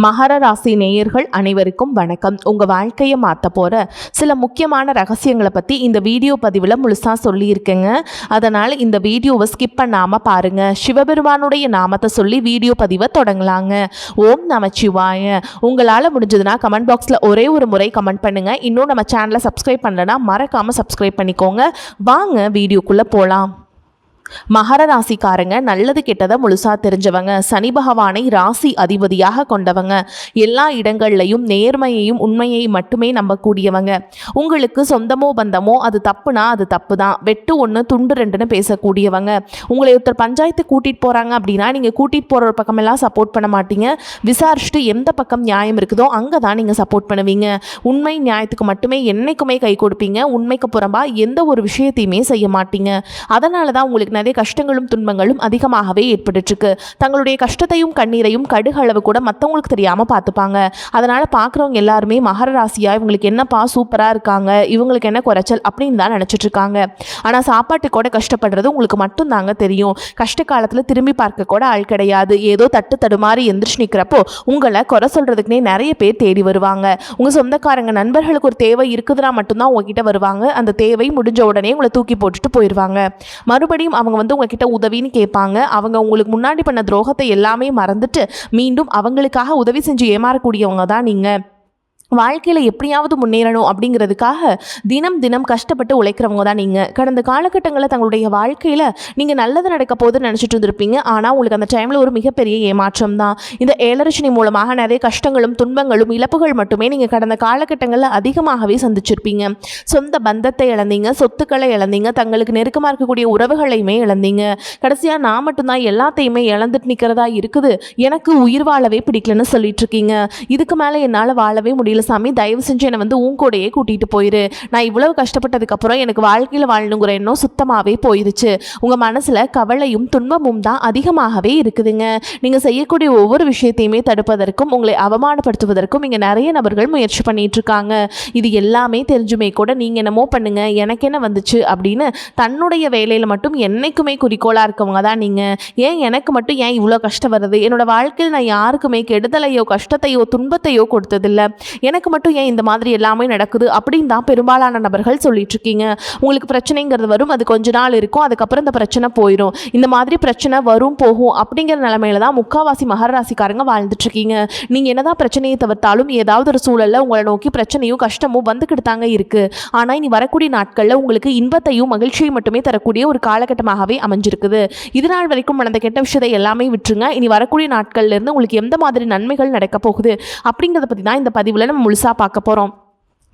மகர ராசி நேயர்கள் அனைவருக்கும் வணக்கம். உங்கள் வாழ்க்கையை மாற்ற போகிற சில முக்கியமான ரகசியங்களை பற்றி இந்த வீடியோ பதிவில் முழுசாக சொல்லியிருக்கேங்க. அதனால் இந்த வீடியோவை ஸ்கிப் பண்ணாமல் பாருங்கள். சிவபெருமானுடைய நாமத்தை சொல்லி வீடியோ பதிவை தொடங்கலாங்க. ஓம் நமச்சிவாய. உங்களால் முடிஞ்சதுன்னா கமெண்ட் பாக்ஸில் ஒரே ஒரு முறை கமெண்ட் பண்ணுங்கள். இன்னும் நம்ம சேனலை சப்ஸ்கிரைப் பண்ணலைன்னா மறக்காமல் சப்ஸ்கிரைப் பண்ணிக்கோங்க. வாங்க வீடியோக்குள்ளே போகலாம். மகர ராசிக்காரங்க நல்லது கெட்டதை முழுசா தெரிஞ்சவங்க. சனி பகவானை ராசி அதிபதியாக கொண்டவங்க. எல்லா இடங்கள்லையும் நேர்மையையும் உண்மையை மட்டுமே நம்பக்கூடியவங்க. உங்களுக்கு சொந்தமோ பந்தமோ அது தப்புனா அது தப்பு தான், வெட்டு ஒன்று துண்டு ரெண்டுன்னு பேசக்கூடியவங்க. உங்களை ஒருத்தர் பஞ்சாயத்து கூட்டிகிட்டு போகிறாங்க அப்படின்னா நீங்கள் கூட்டிகிட்டு போகிற பக்கமெல்லாம் சப்போர்ட் பண்ண மாட்டீங்க. விசாரிச்சுட்டு எந்த பக்கம் நியாயம் இருக்குதோ அங்கே தான் நீங்கள் சப்போர்ட் பண்ணுவீங்க. உண்மை நியாயத்துக்கு மட்டுமே என்னைக்குமே கை கொடுப்பீங்க. உண்மைக்கு புறம்பா எந்த ஒரு விஷயத்தையுமே செய்ய மாட்டீங்க. அதனால தான் உங்களுக்கு நிறைய கஷ்டங்களும் துன்பங்களும் அதிகமாகவே ஏற்பட்டுருக்கு. தங்களுடைய கஷ்டத்தையும் கண்ணீரையும் கடுகளவு கூட மற்றவங்களுக்கு தெரியாமல் பார்த்துப்பாங்க. அதனால் பார்க்குறவங்க எல்லாருமே மகர ராசியா இவங்களுக்கு என்னப்பா சூப்பராக இருக்காங்க, இவங்களுக்கு என்ன குறைச்சல் அப்படின்னு தான் நினச்சிட்டு இருக்காங்க. ஆனால் சாப்பாட்டு கூட கஷ்டப்படுறது உங்களுக்கு மட்டும் தாங்க தெரியும். கஷ்ட காலத்தில் திரும்பி பார்க்க கூட ஆள் கிடையாது. ஏதோ தட்டு தடுமாறி எந்திரிச்சு நிற்கிறப்போ உங்களை குறை சொல்கிறதுக்குனே நிறைய பேர் தேடி வருவாங்க. உங்கள் சொந்தக்காரங்க நண்பர்களுக்கு ஒரு தேவை இருக்குதுன்னா மட்டும்தான் உங்ககிட்ட வருவாங்க. அந்த தேவை முடிஞ்ச உடனே உங்களை தூக்கி போட்டுட்டு போயிடுவாங்க. மறுபடியும் அவங்க உங்ககிட்ட உதவின்னு கேட்பாங்க. அவங்க உங்களுக்கு முன்னாடி பண்ண துரோகத்தை எல்லாமே மறந்துட்டு மீண்டும் அவங்களுக்காக உதவி செஞ்சு ஏமாறக்கூடியவங்க தான் நீங்க. வாழ்க்கையில் எப்படியாவது முன்னேறணும் அப்படிங்கிறதுக்காக தினம் தினம் கஷ்டப்பட்டு உழைக்கிறவங்க தான் நீங்கள். கடந்த காலகட்டங்களில் தங்களுடைய வாழ்க்கையில் நீங்கள் நல்லது நடக்க போதுன்னு நினச்சிட்டு இருந்திருப்பீங்க. ஆனால் உங்களுக்கு அந்த டைமில் ஒரு மிகப்பெரிய ஏமாற்றம் தான். இந்த ஏழரசனி மூலமாக நிறைய கஷ்டங்களும் துன்பங்களும் இழப்புகள் மட்டுமே நீங்கள் கடந்த காலகட்டங்களில் அதிகமாகவே சந்திச்சிருப்பீங்க. சொந்த பந்தத்தை இழந்தீங்க, சொத்துக்களை இழந்தீங்க, தங்களுக்கு நெருக்கமாக இருக்கக்கூடிய உறவுகளையுமே இழந்தீங்க. கடைசியாக நான் மட்டும்தான் எல்லாத்தையுமே இழந்துட்டு நிற்கிறதா இருக்குது, எனக்கு உயிர் வாழவே பிடிக்கலன்னு சொல்லிட்டு இருக்கீங்க. இதுக்கு மேலே என்னால் வாழவே முடியல சாமி, தயவு செஞ்சு என்னை உன் கூடையே கூட்டிகிட்டு போயிரு. நான் இவ்வளவு கஷ்டப்பட்டதுக்கப்புறம் எனக்கு வாழ்க்கையில் வாழணுங்கிற எண்ணம் சுத்தமாகவே போயிருச்சு. உங்கள் மனசில் கவலையும் துன்பமும் தான் அதிகமாகவே இருக்குதுங்க. நீங்கள் செய்யக்கூடிய ஒவ்வொரு விஷயத்தையுமே தடுப்பதற்கும் உங்களை அவமானப்படுத்துவதற்கும் இங்கே நிறைய நபர்கள் முயற்சி பண்ணிட்டு இருக்காங்க. இது எல்லாமே தெரிஞ்சுமே கூட நீங்கள் என்னமோ பண்ணுங்க, எனக்கு என்ன வந்துச்சு அப்படின்னு தன்னுடைய வேலையில் மட்டும் என்னைக்குமே குறிக்கோளாக இருக்கவங்க தான் நீங்கள். ஏன் எனக்கு மட்டும் ஏன் இவ்வளோ கஷ்டம் வருது? என்னோட வாழ்க்கையில் நான் யாருக்குமே கெடுதலையோ கஷ்டத்தையோ துன்பத்தையோ கொடுத்ததில்லை, எனக்கு மட்டும் ஏன் இந்த மாதிரி எல்லாமே நடக்குது அப்படின்னு தான் பெரும்பாலான நபர்கள் சொல்லிட்டு இருக்கீங்க. உங்களுக்கு பிரச்சனைங்கிறது வரும், அது கொஞ்ச நாள் இருக்கும், அதுக்கப்புறம் இந்த பிரச்சனை போயிடும். இந்த மாதிரி பிரச்சனை வரும் போகும் அப்படிங்கிற நிலைமையில தான் முக்காவாசி மகர ராசிக்காரங்க வாழ்ந்துட்டு இருக்கீங்க. நீங்கள் என்னதான் பிரச்சனையை தவிர்த்தாலும் ஏதாவது ஒரு சூழலில் உங்களை நோக்கி பிரச்சனையும் கஷ்டமும் வந்துக்கிட்டு தாங்க இருக்கு. ஆனால் இனி வரக்கூடிய நாட்களில் உங்களுக்கு இன்பத்தையும் மகிழ்ச்சியை மட்டுமே தரக்கூடிய ஒரு காலகட்டமாகவே அமைஞ்சிருக்குது. இது நாள் வரைக்கும் நடந்த கெட்ட விஷயத்தை எல்லாமே விட்டுருங்க. இனி வரக்கூடிய நாட்கள்ல இருந்து உங்களுக்கு எந்த மாதிரி நன்மைகள் நடக்க போகுது அப்படிங்கிறத பற்றி தான் இந்த பதிவில் நம்ம முழுசாக பார்க்க போகிறோம்.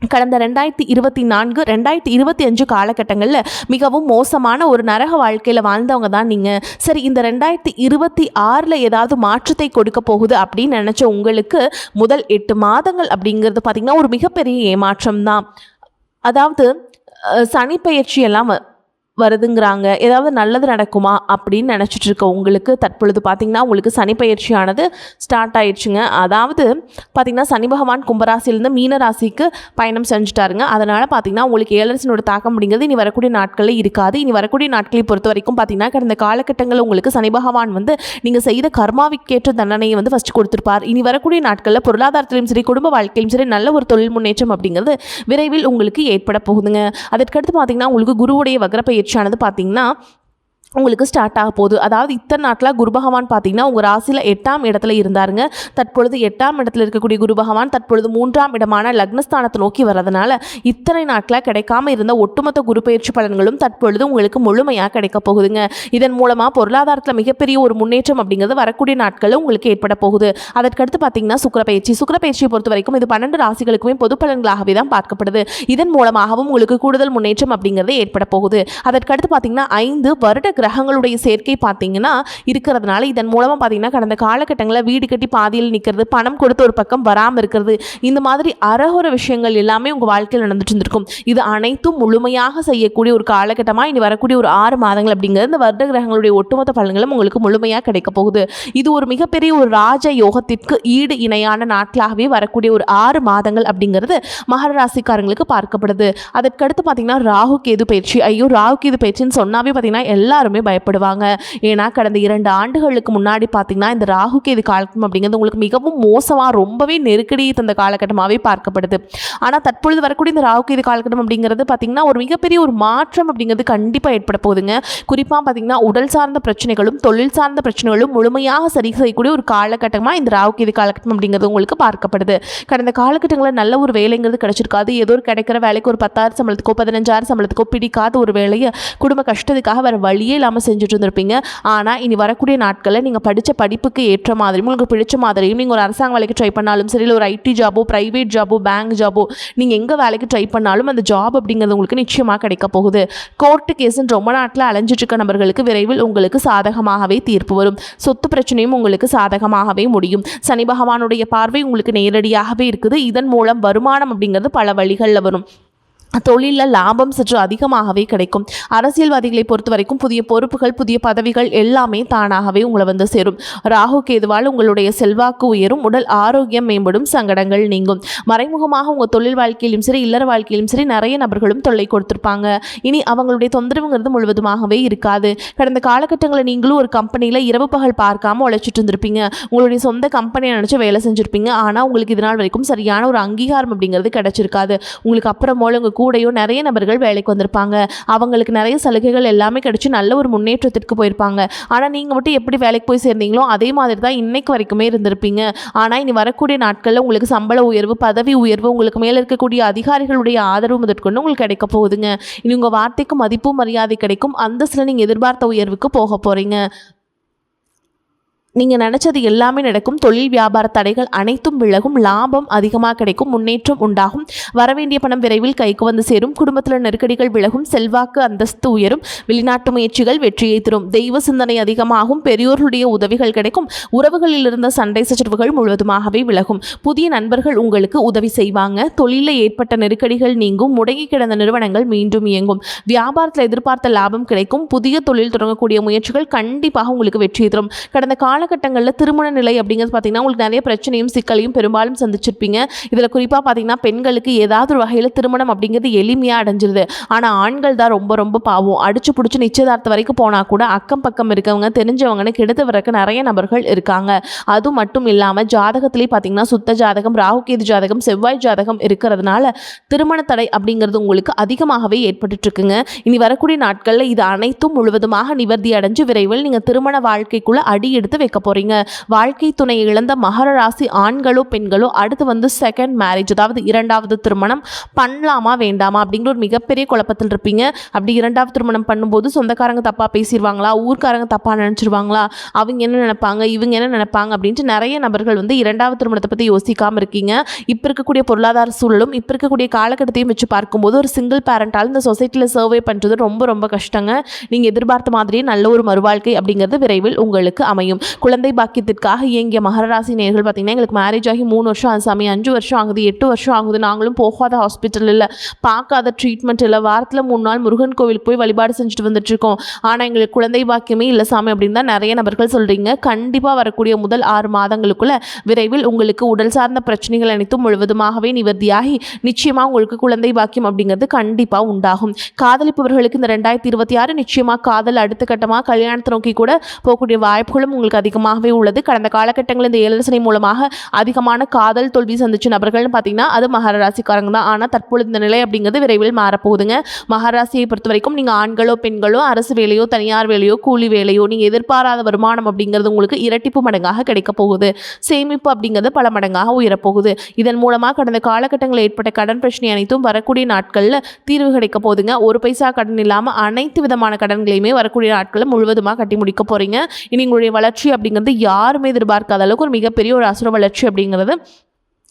கடந்த 2024 2025 காலகட்டங்களில் மிகவும் மோசமான ஒரு நரக வாழ்க்கையில் வாழ்ந்தவங்க தான் நீங்கள். சரி, இந்த 2026 ஏதாவது மாற்றத்தை கொடுக்க போகுது அப்படின்னு நினச்ச உங்களுக்கு முதல் 8 மாதங்கள் அப்படிங்கிறது பார்த்திங்கன்னா ஒரு மிகப்பெரிய ஏமாற்றம் தான். அதாவது சனி பயிற்சி எல்லாம் வருதுங்கிறாங்க. ஏதாவது நல்லது நடக்குமா அப்படின்னு நினச்சிட்டு இருக்க உங்களுக்கு தற்பொழுது பார்த்திங்கன்னா உங்களுக்கு சனி பயிற்சியானது ஸ்டார்ட் ஆயிடுச்சுங்க. அதாவது பார்த்திங்கன்னா சனி பகவான் கும்பராசிலேருந்து மீன ராசிக்கு பயணம் செஞ்சுட்டாருங்க. அதனால் பார்த்திங்கன்னா உங்களுக்கு ஏழரசனோட தாக்கம் அப்படிங்கிறது இனி வரக்கூடிய நாட்களில் இருக்காது. இனி வரக்கூடிய நாட்களை பொறுத்த வரைக்கும் பார்த்திங்கன்னா கடந்த காலகட்டங்களில் உங்களுக்கு சனி பகவான் நீங்கள் செய்த கர்மாவிற்கேற்ற தண்டனையை ஃபஸ்ட்டு கொடுத்துருப்பார். இனி வரக்கூடிய நாட்களில் பொருளாதாரத்திலும் சரி குடும்ப வாழ்க்கையிலும் சரி நல்ல ஒரு தொழில் முன்னேற்றம் அப்படிங்கிறது விரைவில் உங்களுக்கு ஏற்பட போகுதுங்க. அதற்கடுத்து பார்த்திங்கன்னா உங்களுக்கு குருவுடைய வக்ர பயிற்சியானது பார்த்தீங்கன்னா உங்களுக்கு ஸ்டார்ட் ஆக போகுது. அதாவது இத்தனை நாட்டில் குரு பகவான் பார்த்தீங்கன்னா உங்கள் ராசியில் 8ஆம் இடத்துல இருந்தாருங்க. தற்பொழுது 8ஆம் இடத்துல இருக்கக்கூடிய குரு பகவான் தற்பொழுது 3ஆம் இடமான லக்னஸ்தானத்தை நோக்கி வர்றதுனால இத்தனை நாட்டில் கிடைக்காம இருந்த ஒட்டுமொத்த குரு பயிற்சி பலன்களும் தற்பொழுது உங்களுக்கு முழுமையாக கிடைக்க போகுதுங்க. இதன் மூலமாக பொருளாதாரத்தில் மிகப்பெரிய ஒரு முன்னேற்றம் அப்படிங்கிறது வரக்கூடிய நாட்களில் உங்களுக்கு ஏற்பட போகுது. அதற்கடுத்து பார்த்தீங்கன்னா சுக்கிர பயிற்சியை பொறுத்த வரைக்கும் இது 12 ராசிகளுக்குமே பொது பலன்களாகவே தான் பார்க்கப்படுது. இதன் மூலமாகவும் உங்களுக்கு கூடுதல் முன்னேற்றம் அப்படிங்கிறது ஏற்பட போகுது. அதற்கடுத்து பார்த்தீங்கன்னா 5 வருட கிரகங்களுடைய சேர்க்கை பார்த்தீங்கன்னா இருக்கிறதுனால இதன் மூலமாக பார்த்தீங்கன்னா கடந்த காலகட்டங்களில் வீடு கட்டி பாதியில் நிற்கிறது, பணம் கொடுத்து ஒரு பக்கம் வராமல் இருக்கிறது, இந்த மாதிரி அறகுற விஷயங்கள் எல்லாமே உங்கள் வாழ்க்கையில் நடந்துட்டு இருந்திருக்கும். இது அனைத்தும் முழுமையாக செய்யக்கூடிய ஒரு காலகட்டமாக இனி வரக்கூடிய ஒரு 6 மாதங்கள் அப்படிங்கிறது இந்த வருட கிரகங்களுடைய ஒட்டுமொத்த பலன்களும் உங்களுக்கு முழுமையாக கிடைக்க போகுது. இது ஒரு மிகப்பெரிய ஒரு ராஜ யோகத்திற்கு ஈடு இணையான நாட்களாகவே வரக்கூடிய ஒரு 6 மாதங்கள் அப்படிங்கிறது மகர ராசிக்காரங்களுக்கு பார்க்கப்படுது. அதற்கடுத்து பார்த்தீங்கன்னா ராகு கேது பயிற்சி. ராகு கேது பயிற்சின்னு சொன்னாவே பார்த்தீங்கன்னா எல்லாரும் எல்லாருமே பயப்படுவாங்க. ஏன்னா கடந்த 2 ஆண்டுகளுக்கு முன்னாடி பார்த்தீங்கன்னா இந்த ராகு கேது காலகட்டம் அப்படிங்கிறது உங்களுக்கு மிகவும் மோசமாக ரொம்பவே நெருக்கடியை தந்த காலகட்டமாகவே பார்க்கப்படுது. ஆனால் தற்பொழுது வரக்கூடிய இந்த ராகு கேது காலகட்டம் அப்படிங்கிறது பார்த்தீங்கன்னா ஒரு மிகப்பெரிய ஒரு மாற்றம் அப்படிங்கிறது கண்டிப்பாக ஏற்பட போகுதுங்க. குறிப்பாக பார்த்தீங்கன்னா உடல் சார்ந்த பிரச்சனைகளும் தொழில் சார்ந்த பிரச்சனைகளும் முழுமையாக சரி செய்யக்கூடிய ஒரு காலகட்டமாக இந்த ராகு கேது காலகட்டம் அப்படிங்கிறது உங்களுக்கு பார்க்கப்படுது. கடந்த காலகட்டங்களில் நல்ல ஒரு வேலைங்கிறது கிடைச்சிருக்காது. ஏதோ ஒரு கிடைக்கிற வேலைக்கு ஒரு 10,000 சம்பளத்துக்கோ 15,000 சம்பளத்துக்கோ பிடிக்காத ஒரு வேலையை குடும்ப கஷ்டத்துக்காக வேறு வழியே இல்லாமல் செஞ்சுட்டு இருந்திருப்பீங்க. ஆனால் இனி வரக்கூடிய நாட்களில் நீங்கள் படித்த படிப்புக்கு ஏற்ற மாதிரியும் உங்களுக்கு பிடிச்ச மாதிரியும் நீங்கள் ஒரு அரசாங்க வேலைக்கு ட்ரை பண்ணாலும் சரி, இல்லை ஒரு ஐடி ஜாபோ ப்ரைவேட் ஜாபோ பேங்க் ஜாபோ நீங்கள் எங்கே வேலைக்கு ட்ரை பண்ணாலும் அந்த ஜாப் அப்படிங்கிறது உங்களுக்கு நிச்சயமாக கிடைக்க போகுது. கோர்ட்டு கேஸுன்னு ரொம்ப நாட்டில் அலைஞ்சிட்டு இருக்க நபர்களுக்கு விரைவில் உங்களுக்கு சாதகமாகவே தீர்ப்பு வரும். சொத்து பிரச்சனையும் உங்களுக்கு சாதகமாகவே முடியும். சனி பகவானுடைய பார்வை உங்களுக்கு நேரடியாகவே இருக்குது. இதன் மூலம் வருமானம் அப்படிங்கிறது பல வழிகளில் வரும். தொழிலில் லாபம் சற்று அதிகமாகவே கிடைக்கும். அரசியல்வாதிகளை பொறுத்த வரைக்கும் புதிய பொறுப்புகள் புதிய பதவிகள் எல்லாமே தானாகவே உங்களை வந்து சேரும். ராகு கேதுவால் உங்களுடைய செல்வாக்கு உயரும். உடல் ஆரோக்கியம் மேம்படும். சங்கடங்கள் நீங்கும். மறைமுகமாக உங்கள் தொழில் வாழ்க்கையிலும் சரி இல்லற வாழ்க்கையிலும் சரி நிறைய நபர்களும் தொல்லை கொடுத்துருப்பாங்க. இனி அவங்களுடைய தொந்தரவுங்கிறது முழுவதுமாகவே இருக்காது. கடந்த காலகட்டங்களில் நீங்களும் ஒரு கம்பெனியில் இரவு பகல் பார்க்காம உழைச்சிட்டு இருந்திருப்பீங்க. உங்களுடைய சொந்த கம்பெனியை நினச்சி வேலை செஞ்சுருப்பீங்க. ஆனால் உங்களுக்கு இது நாள் வரைக்கும் சரியான ஒரு அங்கீகாரம் அப்படிங்கிறது கிடைச்சிருக்காது. உங்களுக்கு அப்புறமோல உங்கள் கூடையோ நிறைய நபர்கள் வேலைக்கு வந்திருப்பாங்க. அவங்களுக்கு நிறைய சலுகைகள் எல்லாமே கிடைச்சி நல்ல ஒரு முன்னேற்றத்திற்கு போயிருப்பாங்க. ஆனால் நீங்கள் மட்டும் எப்படி வேலைக்கு போய் சேர்ந்தீங்களோ அதே மாதிரி தான் இன்னைக்கு வரைக்குமே இருந்திருப்பீங்க. ஆனால் இனி வரக்கூடிய நாட்களில் உங்களுக்கு சம்பள உயர்வு பதவி உயர்வு உங்களுக்கு மேலே இருக்கக்கூடிய அதிகாரிகளுடைய ஆதரவு முதற்கொண்டு உங்களுக்கு கிடைக்க போகுதுங்க. இனி உங்கள் வார்த்தைக்கு மதிப்பும் மரியாதை கிடைக்கும். அந்தஸ்தில் நீங்கள் எதிர்பார்த்த உயர்வுக்கு போக போகிறீங்க. நீங்கள் நினச்சது எல்லாமே நடக்கும். தொழில் வியாபார தடைகள் அனைத்தும் விலகும். லாபம் அதிகமாக கிடைக்கும். முன்னேற்றம் உண்டாகும். வரவேண்டிய பணம் விரைவில் கைக்கு வந்து சேரும். குடும்பத்தில் நெருக்கடிகள் விலகும். செல்வாக்கு அந்தஸ்து உயரும். வெளிநாட்டு முயற்சிகள் வெற்றியை தரும். தெய்வ சிந்தனை அதிகமாகும். பெரியோர்களுடைய உதவிகள் கிடைக்கும். உறவுகளில் இருந்த சண்டை சச்சரவுகள் முழுவதுமாகவே விலகும். புதிய நண்பர்கள் உங்களுக்கு உதவி செய்வாங்க. தொழிலில் ஏற்பட்ட நெருக்கடிகள் நீங்கும். முடங்கி கிடந்த நிறுவனங்கள் மீண்டும் இயங்கும். வியாபாரத்தில் எதிர்பார்த்த லாபம் கிடைக்கும். புதிய தொழில் தொடங்கக்கூடிய முயற்சிகள் கண்டிப்பாக உங்களுக்கு வெற்றியை தரும். கடந்த காலகட்டங்களில் திருமண நிலை அப்படிங்கிறது பார்த்தீங்கன்னா உங்களுக்கு நிறைய பிரச்சனையும் சிக்கலையும் பெரும்பாலும் சந்திச்சிருப்பீங்க. இதில் குறிப்பாக பார்த்தீங்கன்னா பெண்களுக்கு ஏதாவது ஒரு வகையில் திருமணம் அப்படிங்கிறது எளிமையாக அடைஞ்சிருது. ஆனால் ஆண்கள் தான் ரொம்ப ரொம்ப பாவம். அடிச்சு பிடிச்சி நிச்சயதார்த்தம் வரைக்கும் போனால் கூட அக்கம் பக்கம் இருக்கவங்க தெரிஞ்சவங்கன்னு கெடுத்து வரக்கு நிறைய நபர்கள் இருக்காங்க. அது மட்டும் இல்லாமல் ஜாதகத்திலே பார்த்தீங்கன்னா சுத்த ஜாதகம் ராகு கேது ஜாதகம் செவ்வாய் ஜாதகம் இருக்கிறதுனால திருமண தடை அப்படிங்கிறது உங்களுக்கு அதிகமாகவே ஏற்பட்டு இருக்குங்க. இனி வரக்கூடிய நாட்களில் இது அனைத்தும் முழுவதுமாக நிவர்த்தி அடைஞ்சு விரைவில் நீங்கள் திருமண வாழ்க்கைக்குள்ள அடி எடுத்து வைக்க போறீங்க. வாழ்க்கை துணை இழந்த மகர ராசி ஆண்களோ பெண்களோ அடுத்து வந்து செகண்ட் மேரேஜ் அதாவது இரண்டாவது திருமணம் பண்ணலாமா வேண்டாமா அப்படிங்கிற ஒரு மிகப்பெரிய குழப்பத்தில் இருப்பீங்க. அப்படி இரண்டாவது திருமணம் பண்ணும்போது சொந்தக்காரங்க தப்பாக பேசிடுவாங்களா, ஊர்க்காரங்க தப்பாக நினச்சிருவாங்களா, அவங்க என்ன நினைப்பாங்க இவங்க என்ன நினைப்பாங்க அப்படின்ட்டு நிறைய நபர்கள் வந்து இரண்டாவது திருமணத்தை பற்றி யோசிக்காமல் இருக்கீங்க. இப்போ இருக்கக்கூடிய பொருளாதார சூழலும் இப்போ இருக்கக்கூடிய காலகட்டத்தையும் வச்சு பார்க்கும்போது ஒரு சிங்கிள் பேரண்டால் இந்த சொசைட்டியில் சர்வே பண்ணுறது ரொம்ப ரொம்ப கஷ்டங்க. நீங்கள் எதிர்பார்த்த மாதிரியே நல்ல ஒரு மறுவாழ்க்கை அப்படிங்கிறது விரைவில் உங்களுக்கு அமையும். குழந்தை பாக்கியத்திற்காக இயங்கிய மகர ராசி நேயர்கள் பார்த்தீங்கன்னா எங்களுக்கு மேரேஜ் ஆகி 3 வருஷம் ஆகுது சாமி, 5 வருஷம் ஆகுது, 8 வருஷம் ஆகுது, நாங்களும் போகாத ஹாஸ்பிட்டல் இல்லை, பார்க்காத ட்ரீட்மெண்ட் இல்லை, வாரத்தில் 3 நாள் முருகன் கோவிலுக்கு போய் வழிபாடு செஞ்சுட்டு வந்துட்டு இருக்கோம், ஆனால் எங்களுக்கு குழந்தை பாக்கியமே இல்லை சாமி அப்படின்னு தான் நிறைய நபர்கள் சொல்கிறீங்க. கண்டிப்பாக வரக்கூடிய முதல் 6 மாதங்களுக்குள்ள விரைவில் உங்களுக்கு உடல் சார்ந்த பிரச்சனைகள் அனைத்தும் முழுவதுமாகவே நிவர்த்தியாகி நிச்சயமாக உங்களுக்கு குழந்தை பாக்கியம் அப்படிங்கிறது கண்டிப்பாக உண்டாகும். காதலிப்பவர்களுக்கு இந்த 2026 நிச்சயமாக காதல் அடுத்த கட்டமாக கல்யாணத்தை நோக்கி கூட போகக்கூடிய வாய்ப்புகளும் உங்களுக்கு அதிகமாகவே உள்ளது. கடந்த காலகட்டங்களில் இந்த 7 சனி மூலமாக அதிகமான காதல் தோல்வி சந்திச்ச நபர்கள்னு பார்த்தீங்கன்னா அது மகர ராசிக்காரங்க தான். ஆனால் தற்பொழுது இந்த நிலை அப்படிங்கிறது விரைவில் மாறப்போகுதுங்க. மகர ராசியை பொறுத்த வரைக்கும் நீங்கள் ஆண்களோ பெண்களோ அரசு வேலையோ தனியார் வேலையோ கூலி வேலையோ நீங்கள் எதிர்பாராத வருமானம் அப்படிங்கிறது உங்களுக்கு இரட்டிப்பு மடங்காக கிடைக்க போகுது. சேமிப்பு அப்படிங்கிறது பல மடங்காக உயரப்போகுது. இதன் மூலமாக கடந்த காலகட்டங்களில் ஏற்பட்ட கடன் பிரச்சனை அனைத்தும் வரக்கூடிய நாட்களில் தீர்வு கிடைக்க போகுதுங்க. ஒரு பைசா கடன் இல்லாமல் அனைத்து விதமான கடன்களையுமே வரக்கூடிய நாட்களில் முழுவதுமாக கட்டி முடிக்க போகிறீங்க. இனி உங்களுடைய வளர்ச்சி அப்படிங்கிறது யாருமே எதிர்பார்க்காத அளவுக்கு ஒரு மிகப்பெரிய ஒரு அசுர வளர்ச்சி அப்படிங்கிறது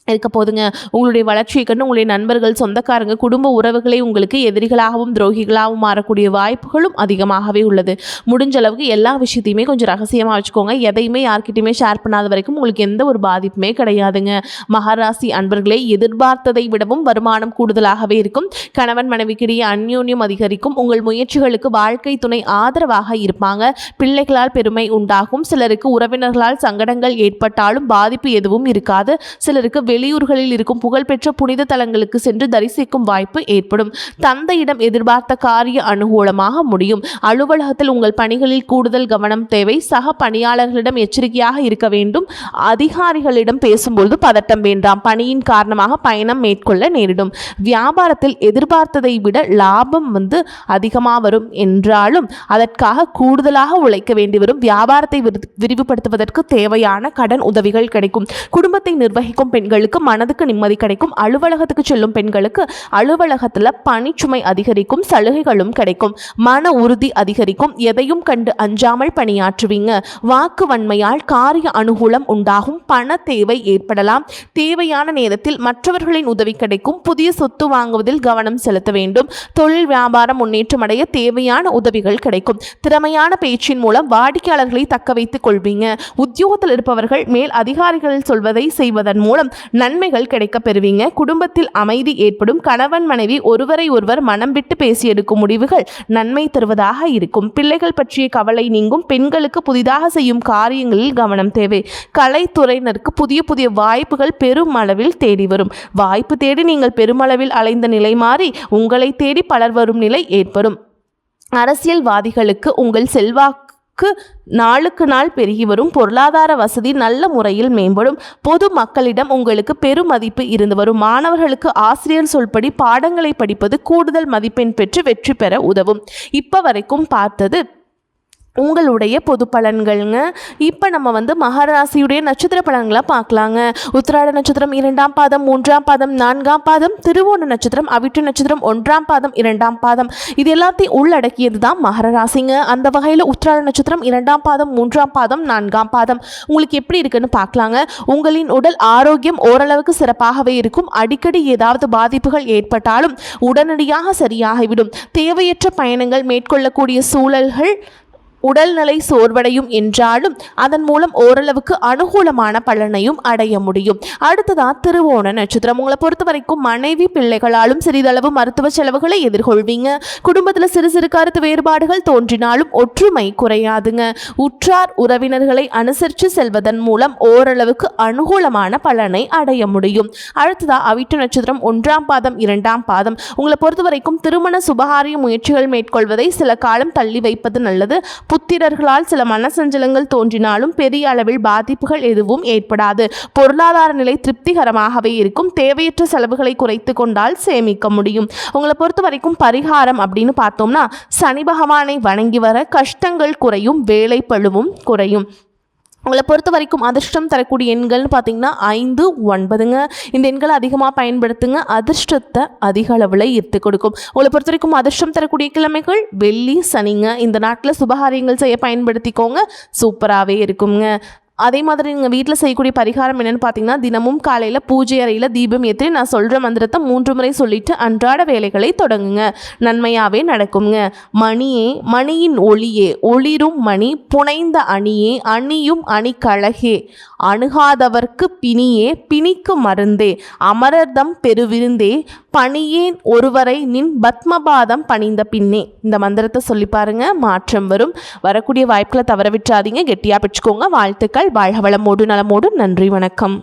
இருக்க போதுங்க. உங்களுடைய வளர்ச்சியை கண்டு உங்களுடைய நண்பர்கள் சொந்தக்காரங்க குடும்ப உறவுகளை உங்களுக்கு எதிரிகளாகவும் துரோகிகளாகவும் மாறக்கூடிய வாய்ப்புகளும் அதிகமாகவே உள்ளது. முடிஞ்ச அளவுக்கு எல்லா விஷயத்தையுமே கொஞ்சம் ரகசியமாக வச்சுக்கோங்க. எதையுமே யார்கிட்டையுமே ஷேர் பண்ணாத வரைக்கும் உங்களுக்கு எந்த ஒரு பாதிப்புமே கிடையாதுங்க. மகராசி அன்பர்களே, எதிர்பார்த்ததை விடவும் வருமானம் கூடுதலாகவே இருக்கும். கணவன் மனைவிக்கிடையே அந்யோன்யம் அதிகரிக்கும். உங்கள் முயற்சிகளுக்கு வாழ்க்கை துணை ஆதரவாக இருப்பாங்க. பிள்ளைகளால் பெருமை உண்டாகும். சிலருக்கு உறவினர்களால் சங்கடங்கள் ஏற்பட்டாலும் பாதிப்பு எதுவும் இருக்காது. சிலருக்கு வெளியூர்களில் இருக்கும் புகழ்பெற்ற புனித தலங்களுக்கு சென்று தரிசிக்கும் வாய்ப்பு ஏற்படும். தந்தையிடம் எதிர்பார்த்த காரிய அனுகூலமாக முடியும். அலுவலகத்தில் உங்கள் பணிகளில் கூடுதல் கவனம் தேவை. சக பணியாளர்களிடம் எச்சரிக்கையாக இருக்க வேண்டும். அதிகாரிகளிடம் பேசும்பொழுது பதட்டம் வேண்டாம். பணியின் காரணமாக பயணம் மேற்கொள்ள நேரிடும். வியாபாரத்தில் எதிர்பார்த்ததை விட லாபம் அதிகமாக வரும் என்றாலும் அதற்காக கூடுதலாக உழைக்க வேண்டி வரும். வியாபாரத்தை விரிவுபடுத்துவதற்கு தேவையான கடன் உதவிகள் கிடைக்கும். குடும்பத்தை நிர்வகிக்கும் பெண்களுக்கு மனதுக்கு நிம்மதி கிடைக்கும். அலுவலகத்துக்கு செல்லும் பெண்களுக்கு அலுவலகத்தில் பணிச்சுமை அதிகரிக்கும். சலுகைகளும் கிடைக்கும். மன உறுதி அதிகரிக்கும். எதையும் கண்டு அஞ்சாமல் பணியாற்றுவீங்க. வாக்கு வன்மையால் காரிய அனுகூலம் உண்டாகும். பண தேவை ஏற்படலாம். தேவையான நேரத்தில் மற்றவர்களின் உதவி கிடைக்கும். புதிய சொத்து வாங்குவதில் கவனம் செலுத்த வேண்டும். தொழில் வியாபாரம் முன்னேற்றம் அடைய தேவையான உதவிகள் கிடைக்கும். திறமையான பேச்சின் மூலம் வாடிக்கையாளர்களை தக்க வைத்துக் கொள்வீங்க. உத்தியோகத்தில் இருப்பவர்கள் மேல் அதிகாரிகள் சொல்வதை செய்வதன் மூலம் நன்மைகள் கிடைக்க பெறுவீங்க. குடும்பத்தில் அமைதி ஏற்படும். கணவன் மனைவி ஒருவரை ஒருவர் மனம் விட்டு பேசி எடுக்கும் முடிவுகள் நன்மை தருவதாக இருக்கும். பிள்ளைகள் பற்றிய கவலை நீங்கும். பெண்களுக்கு புதிதாக செய்யும் காரியங்களில் கவனம் தேவை. கலைத்துறையினருக்கு புதிய புதிய வாய்ப்புகள் பெருமளவில் தேடி வரும். வாய்ப்பு தேடி நீங்கள் பெருமளவில் அலைந்த நிலை மாறி உங்களை தேடி பலர் வரும் நிலை ஏற்படும். அரசியல்வாதிகளுக்கு உங்கள் செல்வாக்கு நாளுக்கு நாள் பெருகி வரும். பொருளாதார வசதி நல்ல முறையில் மேம்படும். பொது மக்களிடம் உங்களுக்கு பெருமதிப்பு இருந்து வரும். மாணவர்களுக்கு ஆசிரியர் சொல்படி பாடங்களை படிப்பது கூடுதல் மதிப்பெண் பெற்று வெற்றி பெற உதவும். இப்போ வரைக்கும் பார்த்தது உங்களுடைய பொது பலன்கள்ங்க. இப்போ நம்ம மகராசியுடைய நட்சத்திர பலன்களை பார்க்கலாங்க. உத்திராட நட்சத்திரம் 2ஆம் பாதம் 3ஆம் பாதம் 4ஆம் பாதம், திருவோண நட்சத்திரம் அவிட்ட நட்சத்திரம் 1ஆம் பாதம் 2ஆம் பாதம், இது எல்லாத்தையும் உள்ளடக்கியது தான் மகர ராசிங்க. அந்த வகையில் உத்திராட நட்சத்திரம் 2ஆம் பாதம் 3ஆம் பாதம் 4ஆம் பாதம் உங்களுக்கு எப்படி இருக்குன்னு பார்க்கலாங்க. உங்களின் உடல் ஆரோக்கியம் ஓரளவுக்கு சிறப்பாகவே இருக்கும். அடிக்கடி ஏதாவது பாதிப்புகள் ஏற்பட்டாலும் உடனடியாக சரியாகிவிடும். தேவையற்ற பயணங்கள் மேற்கொள்ளக்கூடிய சூழல்கள் உடல்நிலை சோர்வடையும் என்றாலும் அதன் மூலம் ஓரளவுக்கு அனுகூலமான பலனையும் அடைய முடியும். அடுத்ததான் திருவோண நட்சத்திரம். உங்களை பொறுத்த வரைக்கும் மனைவி பிள்ளைகளாலும் சிறிதளவு மருத்துவ செலவுகளை எதிர்கொள்வீங்க. குடும்பத்தில் சிறு சிறு கருத்து வேறுபாடுகள் தோன்றினாலும் ஒற்றுமை குறையாதுங்க. உற்றார் உறவினர்களை அனுசரித்து செல்வதன் மூலம் ஓரளவுக்கு அனுகூலமான பலனை அடைய முடியும். அடுத்ததா அவிட்ட நட்சத்திரம் 1ஆம் பாதம் 2ஆம் பாதம். உங்களை பொறுத்த வரைக்கும் திருமண சுபகாரிய முயற்சிகள் மேற்கொள்வதை சில காலம் தள்ளி வைப்பது நல்லது. புத்திரர்களால் சில மனசஞ்சலங்கள் தோன்றினாலும் பெரிய அளவில் பாதிப்புகள் எதுவும் ஏற்படாது. பொருளாதார நிலை திருப்திகரமாகவே இருக்கும். தேவையற்ற செலவுகளை குறைத்து கொண்டால் சேமிக்க முடியும். உங்களை பொறுத்த வரைக்கும் பரிகாரம் அப்படின்னு பார்த்தோம்னா சனி பகவானை வணங்கி வர கஷ்டங்கள் குறையும். வேலை பளுவும் குறையும். உங்களை பொறுத்த வரைக்கும் அதிர்ஷ்டம் தரக்கூடிய எண்கள்னு பார்த்தீங்கன்னா 5, 9ங்க. இந்த எண்களை அதிகமாக பயன்படுத்துங்க. அதிர்ஷ்டத்தை அதிக அளவில் ஈர்த்து கொடுக்கும். உங்களை பொறுத்த வரைக்கும் அதிர்ஷ்டம் தரக்கூடிய கிழமைகள் வெள்ளி, சனிங்க. இந்த நாட்டில் சுபகாரியங்கள் செய்ய பயன்படுத்திக்கோங்க. சூப்பராகவே இருக்குங்க. அதே மாதிரி நீங்கள் வீட்டில் செய்யக்கூடிய பரிகாரம் என்னென்னு பார்த்தீங்கன்னா தினமும் காலையில் பூஜை அறையில் தீபம் ஏற்றி நான் சொல்கிற மந்திரத்தை 3 முறை சொல்லிவிட்டு அன்றாட வேலைகளை தொடங்குங்க. நன்மையாகவே நடக்குங்க. மணியே மணியின் ஒளியே ஒளிரும் மணி புனைந்த அணியே அணியும் அணிக்கழகே அணுகாதவர்க்கு பிணியே பிணிக்கு மருந்தே அமரர்தம் பெருவிருந்தே பணியேன் ஒருவரை நின் பத்மபாதம் பணிந்த பின்னே. இந்த மந்திரத்தை சொல்லி பாருங்க, மாற்றம் வரும். வரக்கூடிய வாய்ப்புகளை தவற விட்டுறாதீங்க. கெட்டியாக பிடிச்சிக்கோங்க. வாழ்த்துக்கள். வாழ்க வளமோடு நலமோடு. நன்றி, வணக்கம்.